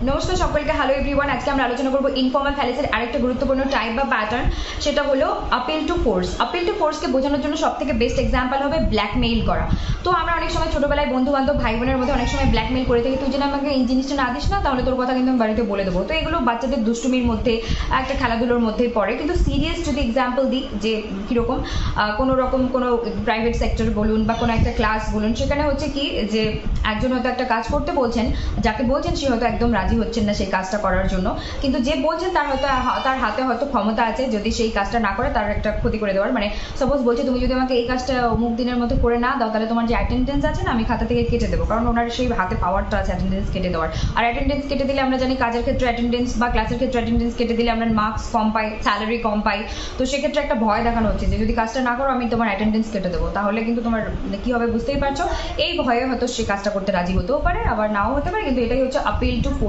নমস্কার সকলকে, hello everyone. আজকে আমরা আলোচনা করব ইনফর্মাল ফ্যালেসির আরেকটা গুরুত্বপূর্ণ টাইপ বা প্যাটার্ন। সেটা হলো appeal to force. Appeal to ফোর্সকে বোঝানোর জন্য সবথেকে বেস্ট এক্সাম্পল হবে ব্ল্যাকমেইল করা। তো আমরা অনেক সময় ছোটবেলায় বন্ধু বান্ধব ভাই বোনের মধ্যে অনেক সময় ব্ল্যাকমেইল করে থাকি, তুই যেন আমাকে এই জিনিসটা না দিস না, তাহলে তোর কথা কিন্তু আমি বাড়িতে বলে দেবো। তো এগুলো বাচ্চাদের দুষ্টুমির মধ্যে, একটা খেলাধুলোর মধ্যেই পড়ে। কিন্তু সিরিয়াস যদি এক্সাম্পল দিই, যে কীরকম কোনো রকম কোনো প্রাইভেট সেক্টর বলুন বা কোনো একটা ক্লাস বলুন, সেখানে হচ্ছে কি যে একজন হয়তো একটা কাজ করতে বলছেন, যাকে বলছেন সে হয়তো একদম রাজি হচ্ছেন না সেই কাজটা করার জন্য, কিন্তু যে বলছেন তার হাতে হয়তো ক্ষমতা আছে যদি সেই কাজটা না করে তার একটা ক্ষতি করে দেওয়ার। মানে সাপোজ বলছে, তুমি যদি আমাকে এই কাজটা অমুক দিনের মধ্যে করে না দাও, তাহলে তোমার যে অ্যাটেন্ডেন্স আছে না, আমি খাতা থেকে কেটে দেবো। কারণ ওনার সেই হাতে পাওয়ারটা আছে অ্যাটেন্ডেন্স কেটে দেওয়ার। আর অ্যাটেন্ডেন্স কেটে দিলে আমরা জানি কাজের ক্ষেত্রে অ্যাটেন্ডেন্স বা ক্লাসের ক্ষেত্রে অ্যাটেন্ডেন্স কেটে দিলে আমরা মার্কস কম পাই, স্যালারি কম পাই। তো সেক্ষেত্রে একটা ভয় দেখানো হচ্ছে যে যদি কাজটা না করো আমি তোমার অ্যাটেন্ডেন্স কেটে দেবো। তাহলে কিন্তু তোমার কি হবে বুঝতেই পারছো। এই ভয়ে হয়তো সে কাজটা করতে রাজি হতেও পারে, আবার নাও হতে পারে, কিন্তু এটাই হচ্ছে আপিল টু ফোর্স।